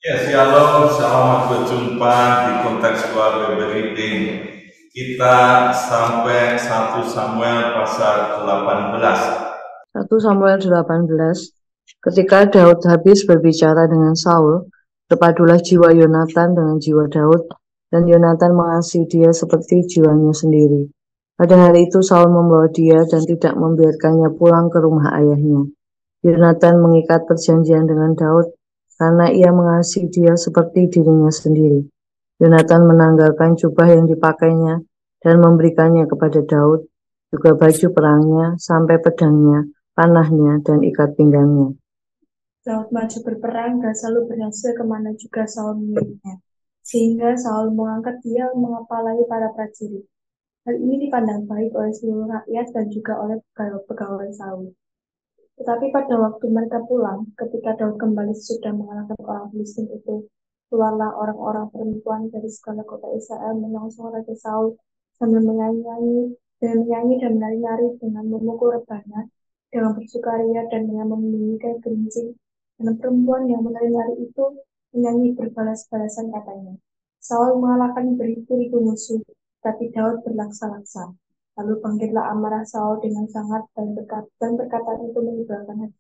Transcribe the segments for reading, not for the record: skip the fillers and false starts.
Ya, shalom, selamat berjumpa di konteks keluarga reading. Kita sampai 1 Samuel pasal 18. 1 Samuel 18. Ketika Daud habis berbicara dengan Saul, terpadulah jiwa Yonatan dengan jiwa Daud, dan Yonatan mengasihi dia seperti jiwanya sendiri. Pada hari itu Saul membawa dia dan tidak membiarkannya pulang ke rumah ayahnya. Yonatan mengikat perjanjian dengan Daud karena ia mengasihi dia seperti dirinya sendiri. Yonatan menanggalkan jubah yang dipakainya dan memberikannya kepada Daud, juga baju perangnya, sampai pedangnya, panahnya, dan ikat pinggangnya. Daud maju berperang dan selalu berhasil kemana juga Saul mengirimnya, sehingga Saul mengangkat dia mengepalai para prajurit. Hal ini dipandang baik oleh seluruh rakyat dan juga oleh pegawai Saul. Tetapi pada waktu mereka pulang, ketika Daud kembali sudah mengalahkan orang Filistin itu, keluarlah orang-orang perempuan dari segala kota Israel menyongsong Raja Saul sambil menyanyi dan menari-nari dengan memukul rebana, dengan bersukaria dan dengan membunyikan gerincing. Dan perempuan yang menari-nari itu menyanyi berbalas-balasan katanya, Saul mengalahkan beribu-ribu musuh, tapi Daud berlaksa-laksa. Lalu bangkitlah amarah Saul dengan sangat dan perkataan itu menyebalkan hati.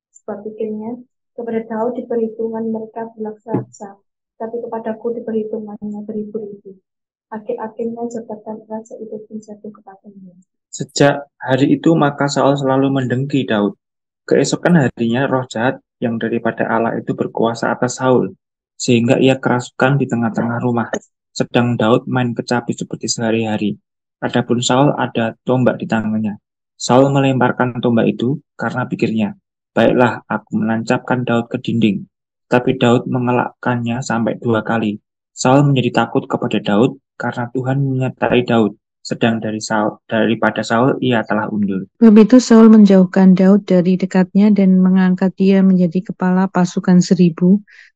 Sebab pikirnya, kepada Daud diperhitungan mereka berlaksa-laksa, tapi kepadaku diperhitungannya beribu-ribu. Akhir-akhirnya jabatan raja itu pun jatuh kepadanya. Sejak hari itu maka Saul selalu mendengki Daud. Keesokan harinya roh jahat yang daripada Allah itu berkuasa atas Saul, sehingga ia kerasukan di tengah-tengah rumah. Sedang Daud main kecapi seperti sehari-hari. Adapun Saul ada tombak di tangannya. Saul melemparkan tombak itu karena pikirnya, baiklah aku menancapkan Daud ke dinding. Tapi Daud mengelakkannya sampai 2 kali. Saul menjadi takut kepada Daud karena Tuhan menyertai Daud. Sedang daripada Saul ia telah undur. Sebab itu Saul menjauhkan Daud dari dekatnya dan mengangkat dia menjadi kepala pasukan 1.000,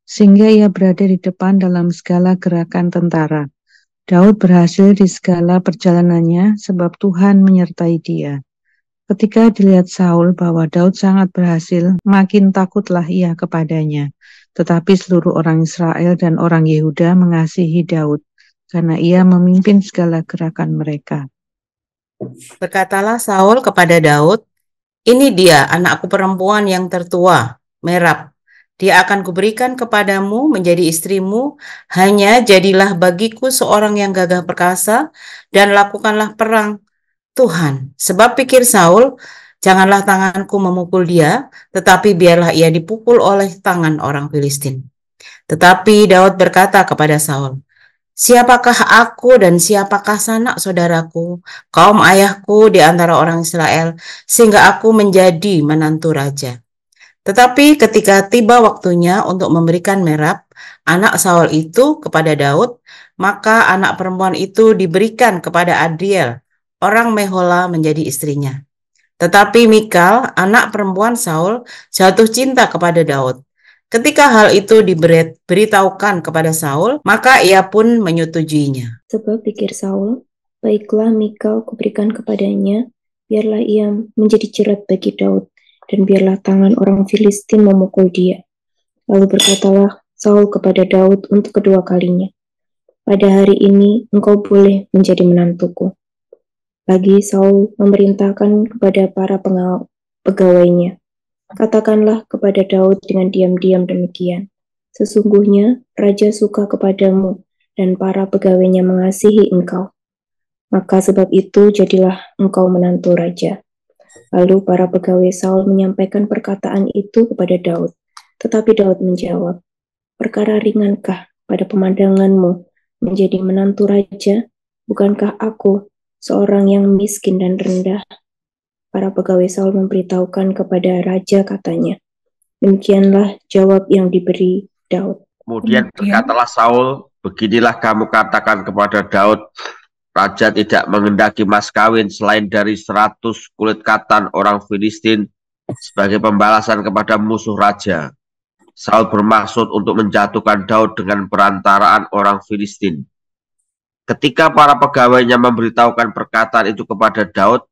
sehingga ia berada di depan dalam segala gerakan tentara. Daud berhasil di segala perjalanannya sebab Tuhan menyertai dia. Ketika dilihat Saul bahwa Daud sangat berhasil, makin takutlah ia kepadanya. Tetapi seluruh orang Israel dan orang Yehuda mengasihi Daud, karena ia memimpin segala gerakan mereka. Berkatalah Saul kepada Daud, ini dia anakku perempuan yang tertua, Merab. Dia akan kuberikan kepadamu menjadi istrimu, hanya jadilah bagiku seorang yang gagah perkasa, dan lakukanlah perang Tuhan. Sebab pikir Saul, janganlah tanganku memukul dia, tetapi biarlah ia dipukul oleh tangan orang Filistin. Tetapi Daud berkata kepada Saul, siapakah aku dan siapakah sanak saudaraku, kaum ayahku di antara orang Israel, sehingga aku menjadi menantu raja. Tetapi ketika tiba waktunya untuk memberikan Merab, anak Saul itu kepada Daud, maka anak perempuan itu diberikan kepada Adriel, orang Mehola menjadi istrinya. Tetapi Mikal, anak perempuan Saul, jatuh cinta kepada Daud. Ketika hal itu diberitahukan kepada Saul, maka ia pun menyetujuinya. Sebab pikir Saul, baiklah Mikal kuberikan kepadanya, biarlah ia menjadi jerat bagi Daud, dan biarlah tangan orang Filistin memukul dia. Lalu berkatalah Saul kepada Daud untuk kedua kalinya, pada hari ini engkau boleh menjadi menantuku. Lagi Saul memerintahkan kepada para pegawainya, katakanlah kepada Daud dengan diam-diam demikian, sesungguhnya raja suka kepadamu dan para pegawainya mengasihi engkau. Maka sebab itu jadilah engkau menantu raja. Lalu para pegawai Saul menyampaikan perkataan itu kepada Daud. Tetapi Daud menjawab, perkara ringankah pada pemandanganmu menjadi menantu raja? Bukankah aku seorang yang miskin dan rendah? Para pegawai Saul memberitahukan kepada raja katanya. Demikianlah jawab yang diberi Daud. Kemudian berkatalah Saul, beginilah kamu katakan kepada Daud, raja tidak menghendaki mas kawin selain dari 100 kulit katan orang Filistin sebagai pembalasan kepada musuh raja. Saul bermaksud untuk menjatuhkan Daud dengan perantaraan orang Filistin. Ketika para pegawainya memberitahukan perkataan itu kepada Daud,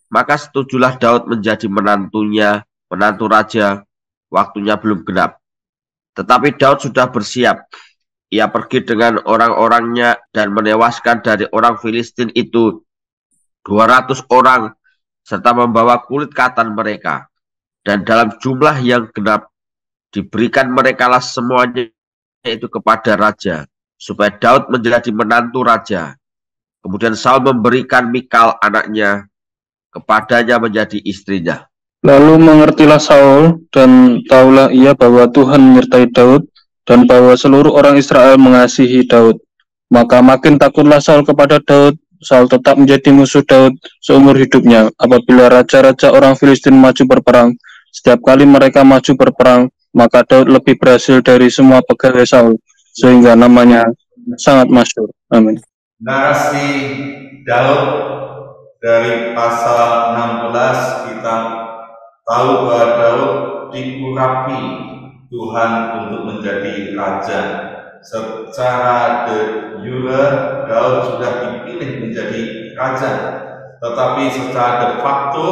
maka setujulah Daud menjadi menantu raja, waktunya belum genap. Tetapi Daud sudah bersiap. Ia pergi dengan orang-orangnya dan menewaskan dari orang Filistin itu 200 orang serta membawa kulit katan mereka. Dan dalam jumlah yang genap diberikan merekalah semuanya itu kepada raja, supaya Daud menjadi menantu raja. Kemudian Saul memberikan Mikal anaknya kepadanya menjadi istrinya. Lalu mengertilah Saul dan tahulah ia bahwa Tuhan menyertai Daud dan bahwa seluruh orang Israel mengasihi Daud. Maka makin takutlah Saul kepada Daud. Saul tetap menjadi musuh Daud seumur hidupnya. Apabila raja-raja orang Filistin maju berperang, setiap kali mereka maju berperang, maka Daud lebih berhasil dari semua pegawai Saul, sehingga namanya sangat masyhur. Amin. Narasi Daud dari pasal 16 kita tahu bahwa Daud diurapi Tuhan untuk menjadi raja. Secara de jure Daud sudah dipilih menjadi raja, tetapi secara de facto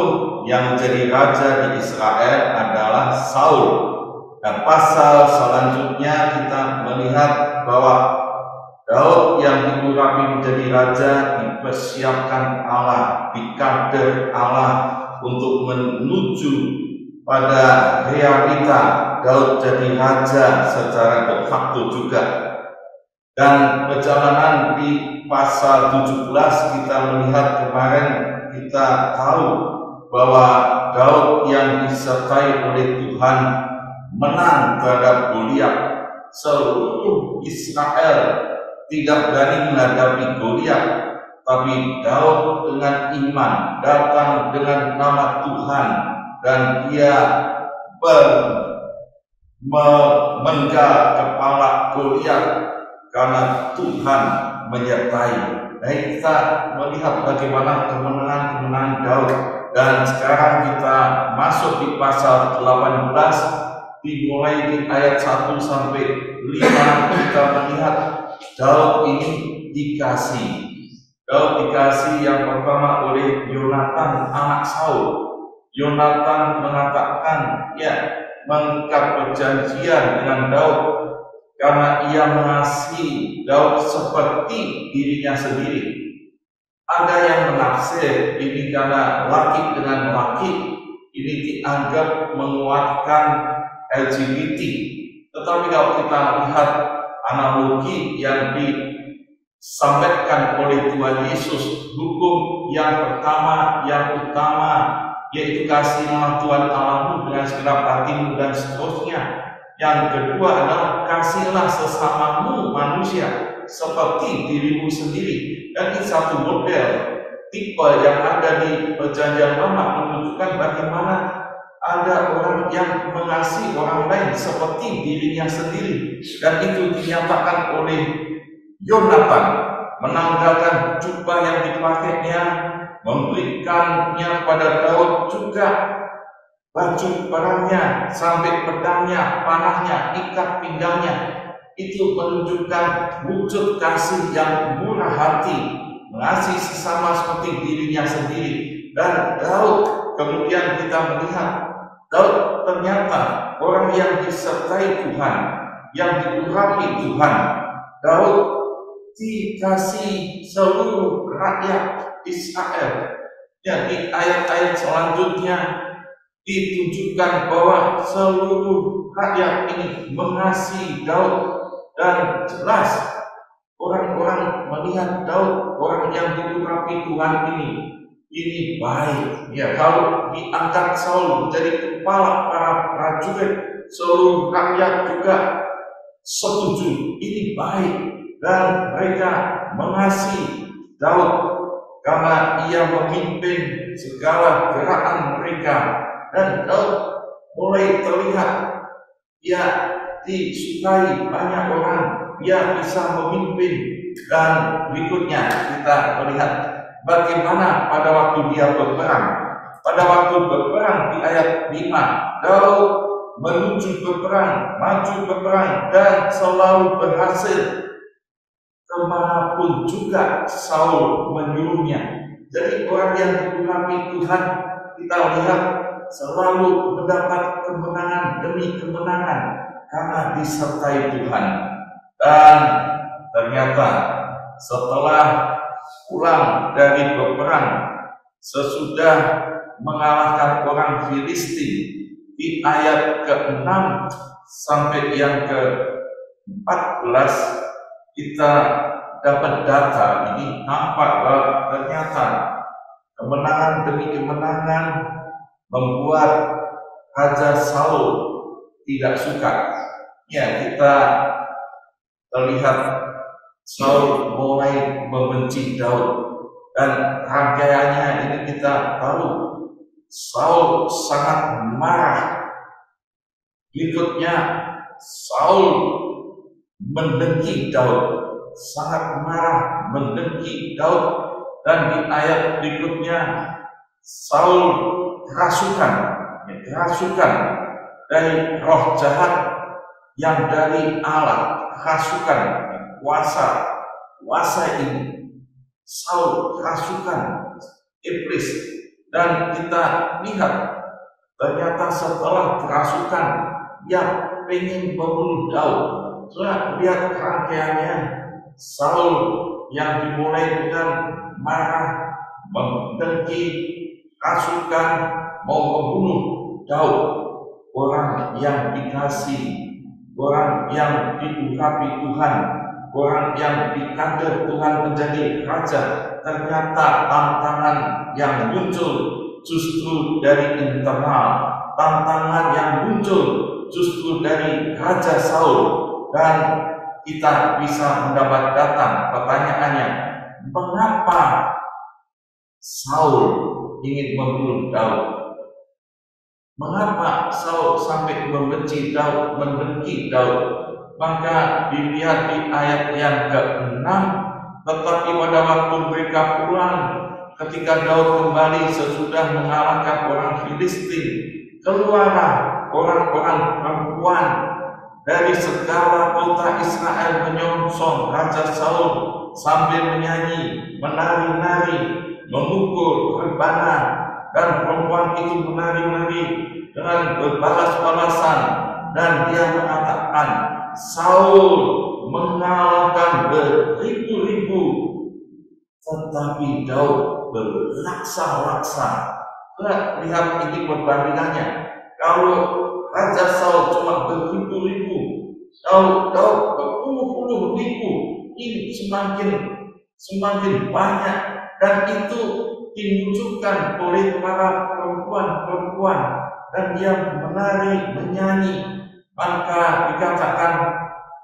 yang menjadi raja di Israel adalah Saul. Dan pasal selanjutnya kita melihat bahwa Daud yang diurapi menjadi raja dipersiapkan Allah, dikader Allah untuk menuju pada realita Daud jadi raja secara de facto juga. Dan perjalanan di pasal 17 kita melihat kemarin, kita tahu bahwa Daud yang disertai oleh Tuhan menang terhadap Goliat. Seluruh Israel tidak berani menghadapi Goliat, tapi Daud dengan iman datang dengan nama Tuhan dan dia memenggal kepala Goliat karena Tuhan menyertai. Nah, kita melihat bagaimana kemenangan-kemenangan Daud. Dan sekarang kita masuk di pasal 18, dimulai di ayat 1 sampai 5, kita melihat Daud ini dikasih. Daud dikasih yang pertama oleh Yonatan anak Saul. Yonatan mengatakan, mengikat perjanjian dengan Daud karena ia mengasihi Daud seperti dirinya sendiri. Ada yang menafsir ini karena laki dengan laki ini dianggap menguatkan LGBT. Tetapi kalau kita lihat analogi yang disampaikan oleh Tuhan Yesus, hukum yang pertama, yang utama, yaitu kasihlah Tuhan Allahmu dengan segenap hatimu dan seterusnya. Yang kedua adalah kasihlah sesamamu manusia seperti dirimu sendiri. Dan ini satu model tipe yang ada di perjanjian lama menunjukkan bagaimana ada orang yang mengasihi orang lain seperti dirinya sendiri. Dan itu dinyatakan oleh Yonatan, menanggalkan jubah yang dipakainya, memberikannya pada Daud juga baju perangnya, sampai pedangnya, panahnya, ikat pinggangnya. Itu menunjukkan wujud kasih yang murah hati, mengasihi sesama seperti dirinya sendiri. Dan Daud, kemudian kita melihat Daud ternyata orang yang disertai Tuhan, yang diurapi Tuhan. Daud dikasih seluruh rakyat Israel. Di ayat-ayat selanjutnya ditunjukkan bahwa seluruh rakyat ini mengasihi Daud. Dan jelas orang-orang melihat Daud, orang yang diurapi Tuhan ini baik. Kalau diangkat Saul menjadi kepala para prajurit, seluruh rakyat juga setuju ini baik. Dan mereka mengasihi Daud karena ia memimpin segala gerakan mereka. Dan Daud mulai terlihat disukai banyak orang, dia bisa memimpin. Dan berikutnya kita melihat bagaimana pada waktu dia berperang. Pada waktu berperang di ayat 5, Daud menuju berperang, maju berperang, dan selalu berhasil kemanapun juga Saul menyuruhnya. Jadi orang yang diurapi Tuhan, kita lihat selalu mendapat kemenangan demi kemenangan. karena disertai Tuhan. Dan ternyata setelah pulang dari berperang, sesudah mengalahkan orang Filistin, di ayat ke-6 sampai yang ke-14 kita dapat data ini nampak bahwa ternyata kemenangan demi kemenangan membuat Raja Saul tidak suka. Ya, kita terlihat Saul mulai membenci Daud, dan rangkaiannya ini kita tahu. Saul sangat marah. Berikutnya Saul mendengki Daud, sangat marah mendengki Daud, dan di ayat berikutnya Saul kerasukan dari roh jahat yang dari Allah, kerasukan kuasa ini. Saul kerasukan iblis, dan kita lihat ternyata setelah kerasukan dia ingin membunuh Daud. Sudah lihat rangkaiannya, Saul yang dimulai dengan marah, mendengki, kerasukan, mau membunuh Daud, orang yang dikasih, orang yang diurapi Tuhan, orang yang dikader Tuhan menjadi raja. Ternyata tantangan yang muncul justru dari internal, tantangan yang muncul justru dari Raja Saul. Dan kita bisa mendapat data. Pertanyaannya, mengapa Saul ingin membunuh Daud? Mengapa Saul sampai membenci Daud, mendengki Daud? Maka dilihat di ayat yang ke-6, tetapi pada waktu mereka pulang, ketika Daud kembali sesudah mengalahkan orang Filistin, keluarlah orang-orang perempuan dari segala kota Israel menyongsong Raja Saul sambil menyanyi, menari-nari, memukul rebana, dan perempuan itu menari-nari dengan berbalas-balasan, dan dia mengatakan, Saul mengalahkan beribu-ribu, tetapi Daud berlaksa-laksa. Lihat ini perbandingannya. Kalau Raja Saul cuma beribu-ribu, Daud berpuluh-puluh ribu. Ini semakin banyak, dan itu dimunculkan oleh para perempuan-perempuan, dan dia menari, menyanyi. Maka dikatakan,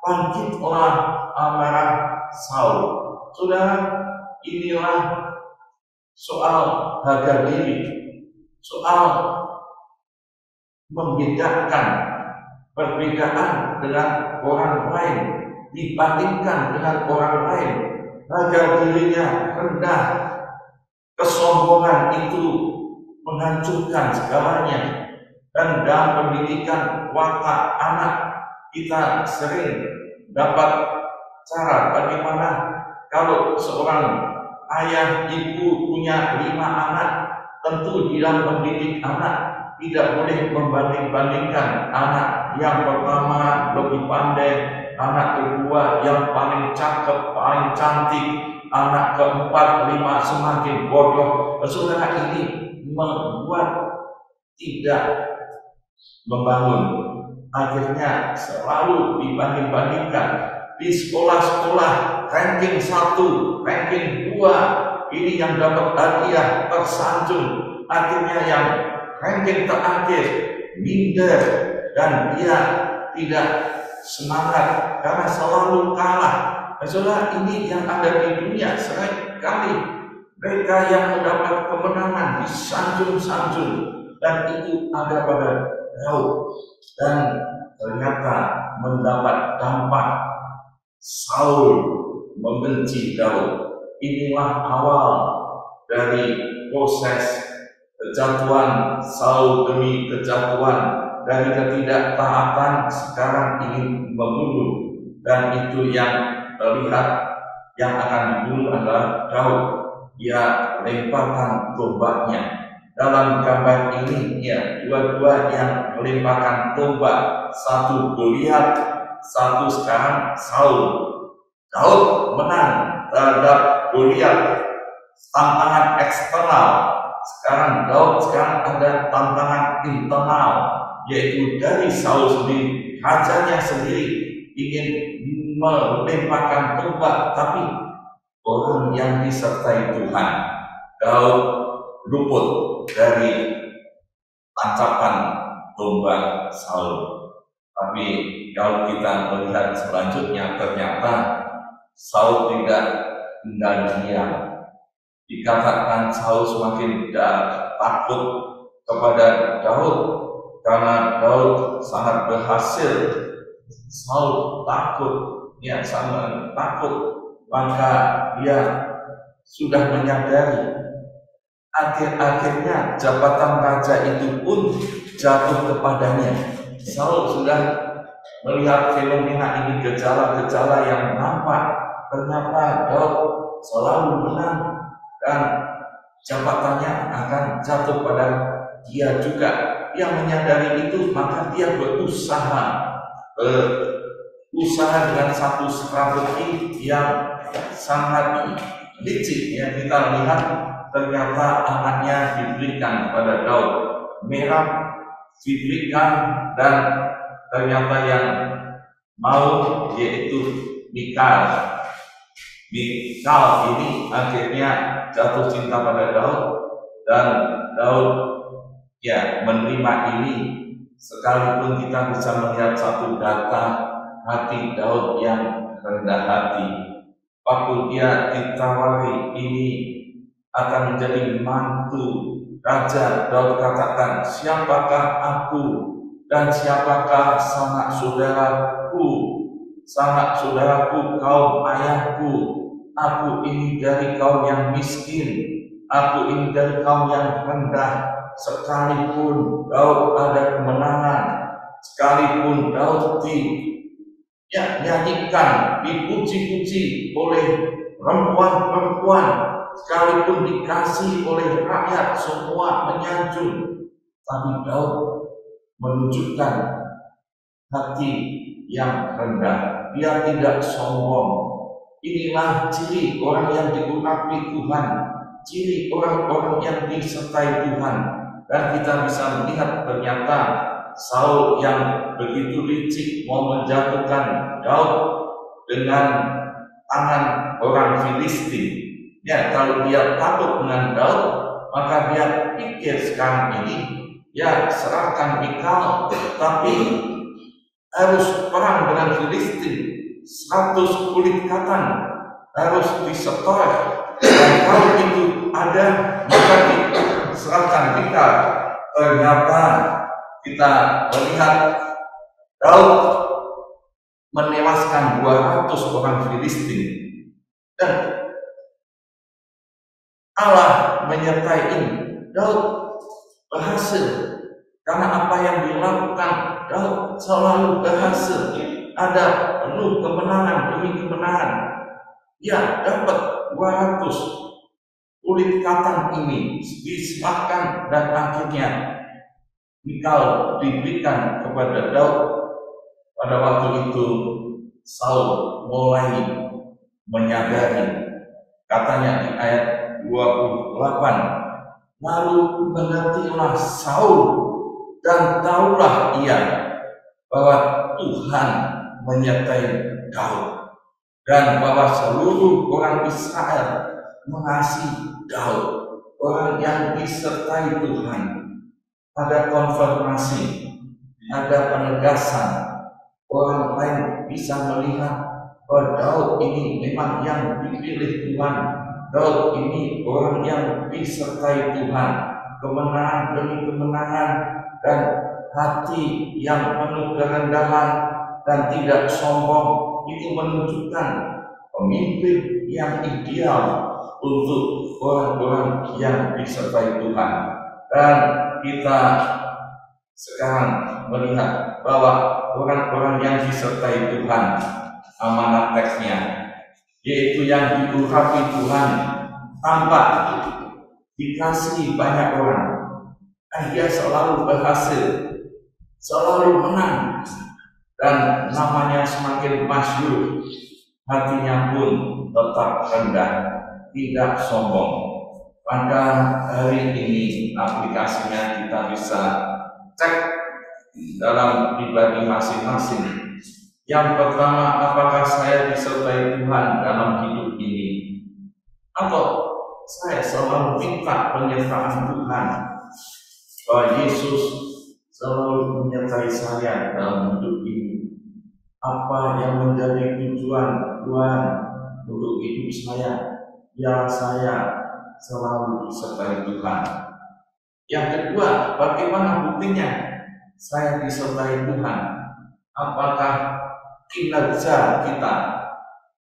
bangkitlah amarah Saul. Saudara, inilah soal harga diri, soal membedakan perbedaan dengan orang lain, dibandingkan dengan orang lain. Harga dirinya rendah, kesombongan itu menghancurkan segalanya. Dan dalam pendidikan watak anak, kita sering dapat cara bagaimana kalau seorang ayah ibu punya 5 anak, tentu di dalam mendidik anak tidak boleh membanding-bandingkan anak yang pertama lebih pandai, anak kedua yang paling cakep, paling cantik, anak keempat, 5 semakin bodoh. Saudara, ini membuat tidak membangun. Akhirnya selalu dibanding-bandingkan. Di sekolah-sekolah ranking 1, ranking 2, ini yang dapat hadiah tersanjung. Akhirnya yang ranking terakhir minder, dan dia tidak semangat karena selalu kalah. Saudara, ini yang ada di dunia seringkali. Mereka yang mendapat kemenangan disanjung-sanjung, dan itu ada pada Daud. Dan ternyata mendapat dampak. Saul membenci Daud. Inilah awal dari proses kejatuhan Saul demi kejatuhan. Dari ketidaktaatan sekarang ingin membunuh, dan itu yang terlihat. Yang akan dibunuh adalah Daud. Dia lemparkan tombaknya, dalam gambar ini ya dua-dua yang melimpahkan tombak, satu Goliat, satu sekarang Saul. Daud menang terhadap Goliat, tantangan eksternal. Sekarang Daud ada tantangan internal, yaitu dari Saul sendiri. Rajanya sendiri ingin melimpahkan tombak, tapi orang yang disertai Tuhan, Daud luput dari tancapan tombak Saul. Tapi kalau kita melihat selanjutnya, ternyata Saul tidak tinggal diam. Dikatakan Saul semakin takut kepada Daud karena Daud sangat berhasil. Saul takut, sangat takut, maka dia sudah menyadari akhir-akhirnya jabatan raja itu pun jatuh kepadanya. Saul sudah melihat fenomena ini, gejala-gejala yang nampak. Ternyata Daud selalu menang dan jabatannya akan jatuh pada dia juga. Dia menyadari itu, maka dia berusaha dengan satu strategi yang sangat licik. Ya, kita lihat ternyata anaknya diberikan kepada Daud, Merab diberikan, dan ternyata yang mau yaitu Mikal. Mikal ini akhirnya jatuh cinta pada Daud, dan Daud menerima ini. Sekalipun kita bisa melihat satu data hati Daud yang rendah hati. Waktu dia ditawari ini akan menjadi mantu raja, Daud katakan, siapakah aku dan siapakah sanak saudaraku kaum ayahku? Aku ini dari kaum yang miskin, aku ini dari kaum yang rendah. Sekalipun Daud ada kemenangan, sekalipun Daud nyanyikan, dipuji-puji oleh perempuan-perempuan, sekalipun dikasih oleh rakyat semua menyanjung, tapi Daud menunjukkan hati yang rendah. Dia tidak sombong. Inilah ciri orang yang diurapi Tuhan, ciri orang-orang yang disertai Tuhan. Dan kita bisa melihat ternyata Saul yang begitu licik mau menjatuhkan Daud dengan tangan orang Filistin. Ya, kalau dia takut dengan Daud, maka dia pikir sekarang ini serahkan Mikal, tapi harus perang dengan Filistin. 100 kulit katan harus disetor, dan kalau itu ada maka diserahkan Mikal. Ternyata kita melihat Daud menewaskan 200 orang Filistin, dan Allah menyertai ini. Daud berhasil karena apa yang dilakukan Daud selalu berhasil. Ada penuh kemenangan demi kemenangan. Dia dapat 200 kulit katan ini diserahkan, dan akhirnya Mikal diberikan kepada Daud. Pada waktu itu Saul mulai menyadari, katanya di ayat 28, lalu mengertilah Saul dan tahulah ia bahwa Tuhan menyertai Daud, dan bahwa seluruh orang Israel mengasihi Daud, orang yang disertai Tuhan. Ada konfirmasi, ada penegasan. Orang lain bisa melihat bahwa Daud ini memang yang dipilih Tuhan. Daud ini orang yang disertai Tuhan. Kemenangan demi kemenangan, dan hati yang penuh kerendahan dan tidak sombong, itu menunjukkan pemimpin yang ideal untuk orang-orang yang disertai Tuhan. Dan kita sekarang melihat bahwa orang-orang yang disertai Tuhan, amanat teksnya, yaitu yang diurapi Tuhan tanpa dikasih banyak orang, dia selalu berhasil, selalu menang, dan namanya semakin masyhur, hatinya pun tetap rendah, tidak sombong. Pada hari ini aplikasinya kita bisa cek dalam pribadi masing-masing. Yang pertama, apakah saya disertai Tuhan dalam hidup ini? Atau saya selalu minta penyertaan Tuhan, bahwa Yesus selalu menyertai saya dalam hidup ini. Apa yang menjadi tujuan Tuhan untuk hidup saya? Ya, saya selalu disertai Tuhan. Yang kedua, bagaimana buktinya saya disertai Tuhan? Apakah kinerja kita,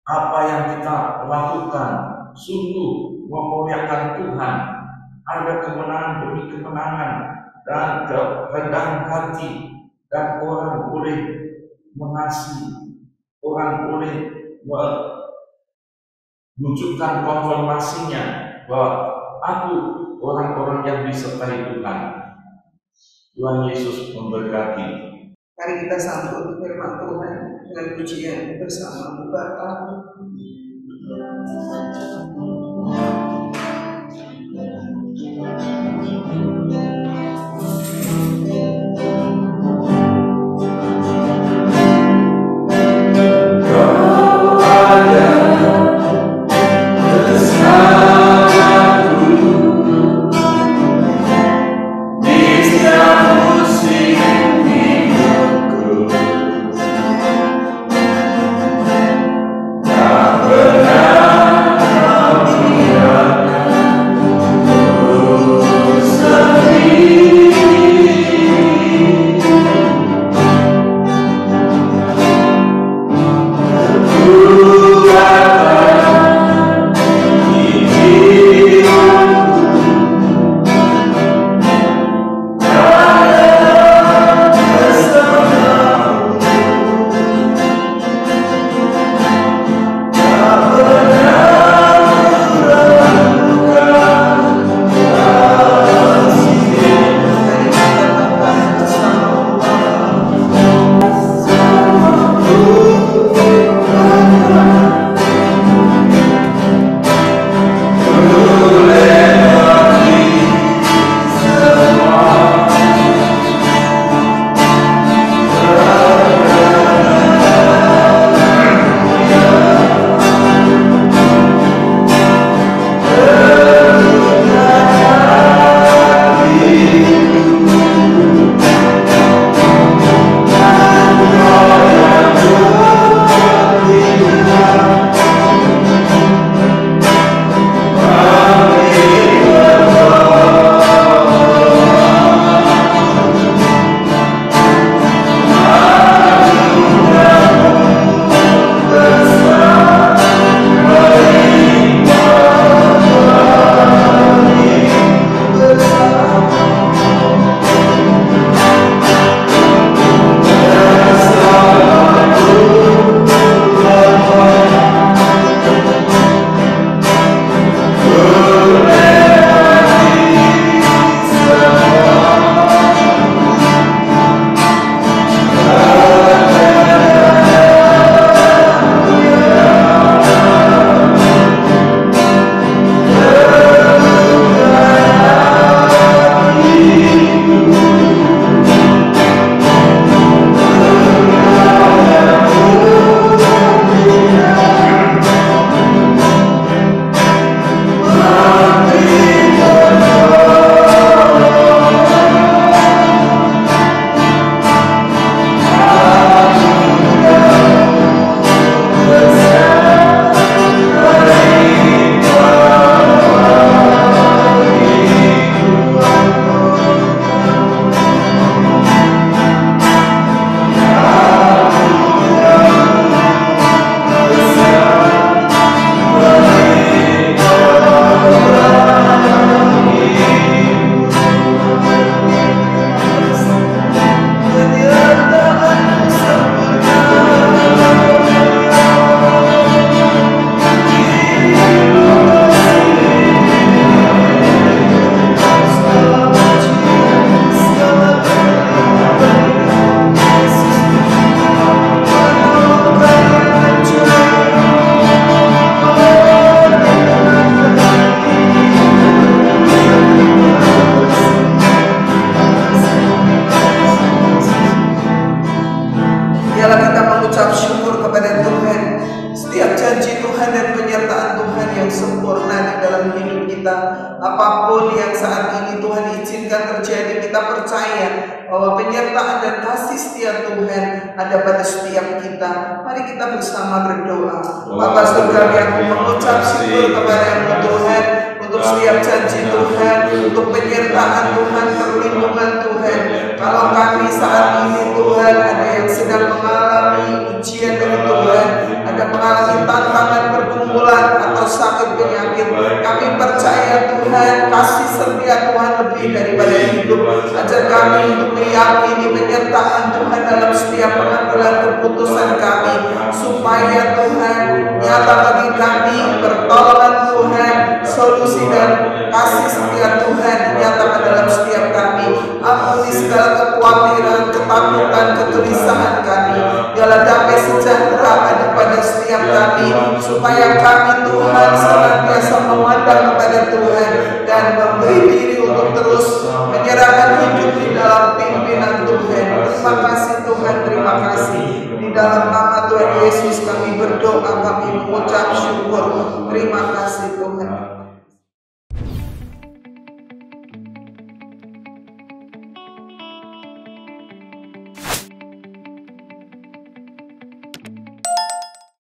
apa yang kita lakukan, sungguh memuliakan Tuhan, ada kemenangan demi kemenangan, dan kerendahan hati, dan orang boleh mengasihi, orang boleh menunjukkan konfirmasinya bahwa aku orang-orang yang disertai Tuhan. Tuhan Yesus memberkati. Mari kita sambut firman Tuhan dengan pujian bersama Bapa. Tak pernah janjikan terjadi. Kita percaya bahwa penyertaan dan kasih setia Tuhan ada pada setiap kita. Mari kita bersama berdoa. Bapa surgawi, aku mengucap syukur kepada-Mu Tuhan untuk setiap janji Tuhan, untuk penyertaan Tuhan, perlindungan Tuhan. Kalau kami saat ini Tuhan ada yang sedang mengalami ujian dari Tuhan, ada mengalami tantangan pergumulan atau sakit penyakit, kami percaya Tuhan kasih setia Tuhan lebih daripada hidup. Ajar kami untuk meyakini penyertaan Tuhan dalam setiap pengambilan keputusan kami, supaya Tuhan nyata bagi kami, pertolongan Tuhan, solusi dan kasih setia Tuhan nyata pada